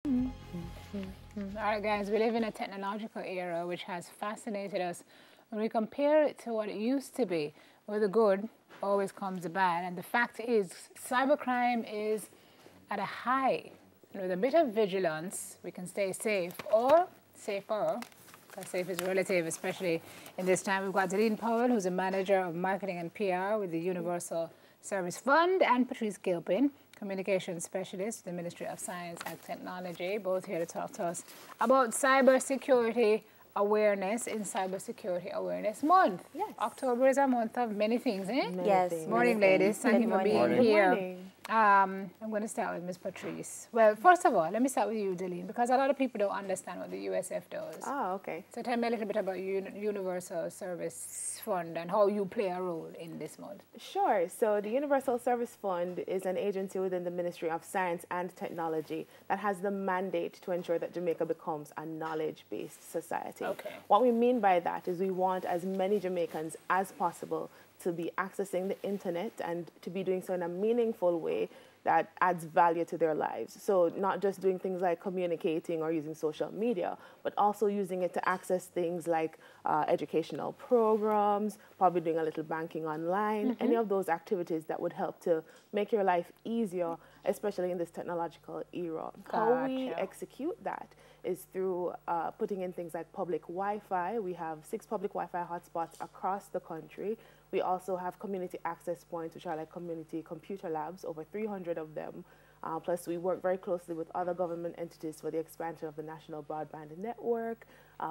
All right, guys, we live in a technological era which has fascinated us. When we compare it to what it used to be, where the good always comes the bad, and the fact is, cybercrime is at a high. With a bit of vigilance, we can stay safe or safer, because safe is relative, especially in this time. We've got Deline Powell, who's a manager of marketing and PR with the Universal Service Fund, and Patrice Gilpin, communications specialist, the Ministry of Science and Technology, both here to talk to us about cybersecurity awareness in Cybersecurity Awareness Month. Yes. October is a month of many things, eh? Yes. Morning, ladies. Thank you for being here. Good morning. I'm going to start with Ms. Patrice. Well, first of all, let me start with you, Deline, because a lot of people don't understand what the USF does. Oh, okay. So tell me a little bit about Universal Service Fund and how you play a role in this month. Sure. So the Universal Service Fund is an agency within the Ministry of Science and Technology that has the mandate to ensure that Jamaica becomes a knowledge-based society. Okay. What we mean by that is we want as many Jamaicans as possible to be accessing the internet and to be doing so in a meaningful way that adds value to their lives. So not just doing things like communicating or using social media, but also using it to access things like educational programs, probably doing a little banking online, any of those activities that would help to make your life easier, especially in this technological era. How we execute that is through putting in things like public Wi-Fi. We have 6 public Wi-Fi hotspots across the country. We also have community access points, which are like community computer labs, over 300 of them. Plus, we work very closely with other government entities for the expansion of the National Broadband Network.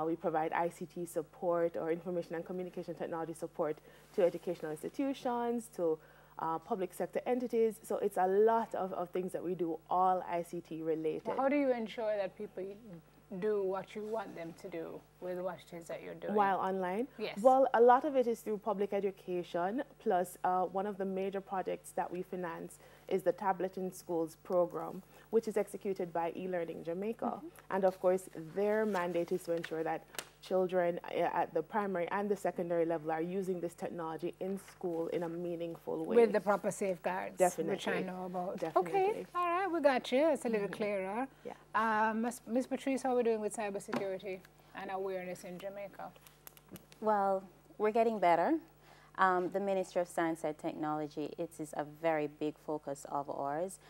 We provide ICT support or information and communication technology support to educational institutions, to public sector entities. So it's a lot of things that we do, all ICT related. How do you ensure that people do what you want them to do with what it is that you're doing? While online? Yes. Well, a lot of it is through public education, plus one of the major projects that we finance is the Tablet in Schools program, which is executed by eLearning Jamaica. And of course, their mandate is to ensure that children at the primary and the secondary level are using this technology in school in a meaningful way. With the proper safeguards. Definitely. Which I know about. Definitely. Okay, all right, we got you. It's a little clearer. Yeah. Ms. Patrice, how are we doing with cybersecurity and awareness in Jamaica? Well, we're getting better. The Ministry of Science and Technology, it is a very big focus of ours.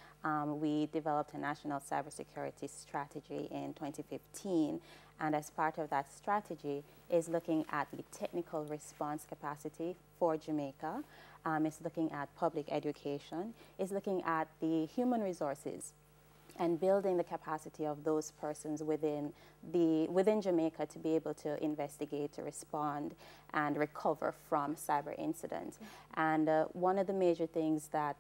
We developed a national cybersecurity strategy in 2015, and as part of that strategy is looking at the technical response capacity for Jamaica. It's looking at public education. It's looking at the human resources and building the capacity of those persons within Jamaica to be able to investigate, to respond, and recover from cyber incidents. And one of the major things that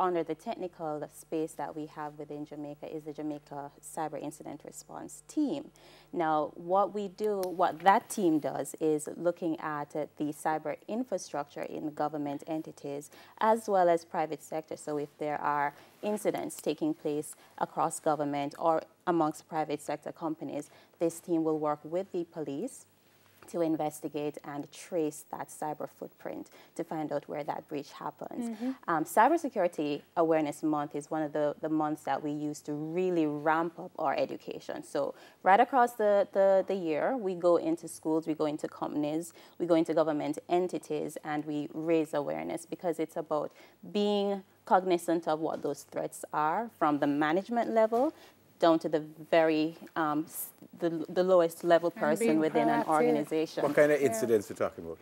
under the technical space that we have within Jamaica is the Jamaica Cyber Incident Response Team. Now, what that team does is looking at the cyber infrastructure in government entities as well as private sector. So if there are incidents taking place across government or amongst private sector companies, this team will work with the police to investigate and trace that cyber footprint to find out where that breach happens. Cybersecurity Awareness Month is one of the months that we use to really ramp up our education. So right across the year, we go into schools, we go into companies, we go into government entities, and we raise awareness because it's about being cognizant of what those threats are from the management level down to the very the lowest level person within an organization. What kind of incidents are you talking about?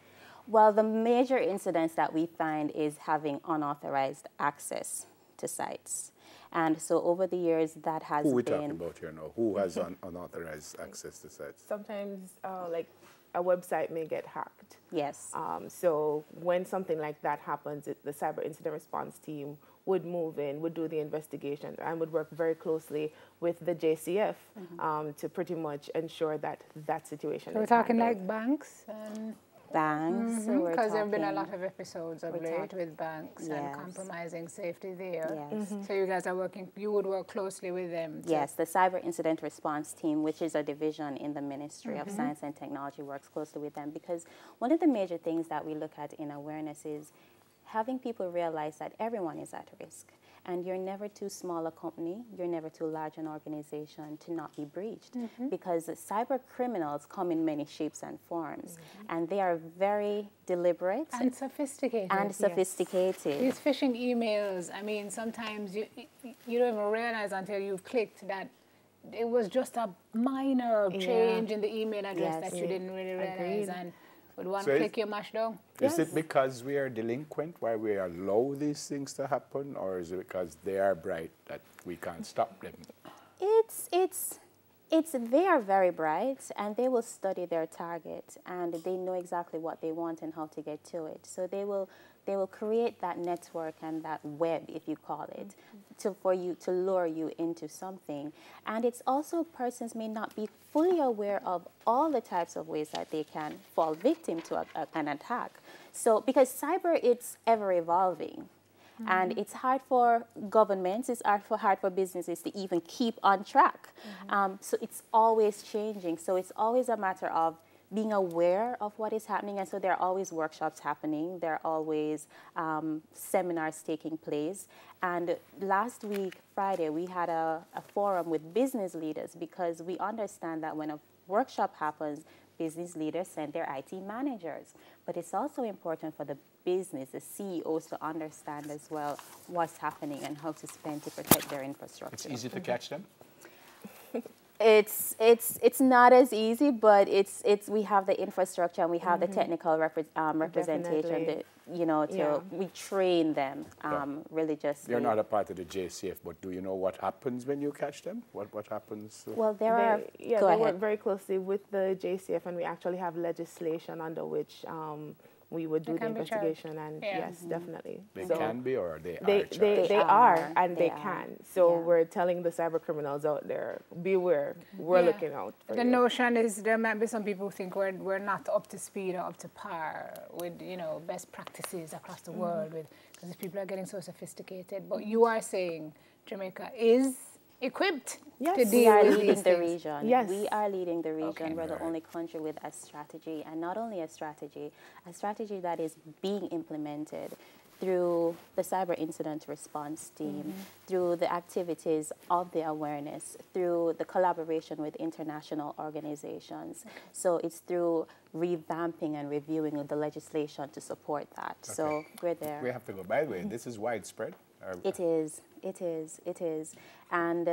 Well, the major incidents that we find is having unauthorized access to sites. And so over the years, that has been... Who are we talking about here now? Who has unauthorized access to sites? Sometimes like a website may get hacked. Yes. So when something like that happens, the Cyber Incident Response Team would move in, would do the investigation, and would work very closely with the JCF to pretty much ensure that that situation So we're is talking handled. like banks and... Banks. Because there have been a lot of episodes of late with banks and Yes. compromising safety there. Yes. So you guys are working, you would work closely with them. Yes, the Cyber Incident Response Team, which is a division in the Ministry of Science and Technology, works closely with them because one of the major things that we look at in awareness is having people realize that everyone is at risk. And you're never too small a company, you're never too large an organization to not be breached, because cyber criminals come in many shapes and forms, and they are very deliberate and sophisticated. These phishing emails, I mean, sometimes you don't even realize until you've clicked that it was just a minor change in the email address that you didn't really realize. And with one click, you're mashed down. Is it because we are delinquent why we allow these things to happen, or is it because they are bright that we can't stop them? They are very bright, and they will study their target, and they know exactly what they want and how to get to it. So they will create that network and that web, if you call it, to lure you into something. And it's also persons may not be fully aware of all the types of ways that they can fall victim to an attack. So because cyber, it's ever evolving. And it's hard for governments, it's hard for businesses to even keep on track. So it's always changing. So it's always a matter of being aware of what is happening. And so there are always workshops happening. There are always seminars taking place. And last week, Friday, we had a forum with business leaders, because we understand that when a workshop happens, business leaders send their IT managers. But it's also important for the business, the CEOs, to understand as well what's happening and how to spend to protect their infrastructure. It's easy to catch them? It's not as easy, but we have the infrastructure and we have the technical representation. We train them religiously. You're not a part of the JCF, but do you know what happens when you catch them? What happens? Well, they work very closely with the JCF, and we actually have legislation under which we would do the investigation, and yes, definitely. They can be, or they are, and they can. So we're telling the cyber criminals out there, beware, we're looking out for the notion is there might be some people who think we're not up to speed or up to par with best practices across the world, because people are getting so sophisticated. But you are saying Jamaica is equipped to deal with these the region. Yes. We are leading the region. Okay. We're the only country with a strategy, and not only a strategy that is being implemented through the cyber incident response team, through the activities of the awareness, through the collaboration with international organizations. So it's through revamping and reviewing the legislation to support that. Okay. So we're there. We have to go. By the way, this is widespread. It is. And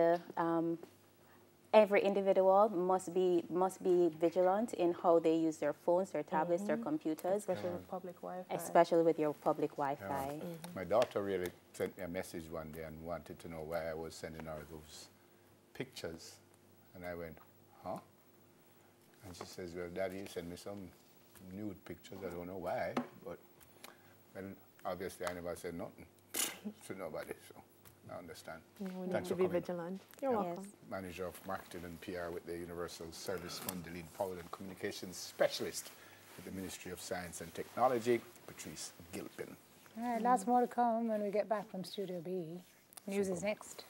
every individual must be vigilant in how they use their phones, their tablets, their computers. Especially with public Wi-Fi. Especially with your public Wi-Fi. My daughter really sent me a message one day and wanted to know why I was sending her those pictures. And I went, huh? And she says, well, Daddy, you sent me some nude pictures. I don't know why. But then obviously I never said nothing to nobody. So I understand. We need to be vigilant. You're welcome. Manager of Marketing and PR with the Universal Service Fund, the lead power and communications specialist at the Ministry of Science and Technology, Patrice Gilpin. All right, lots more to come when we get back from Studio B. News is next.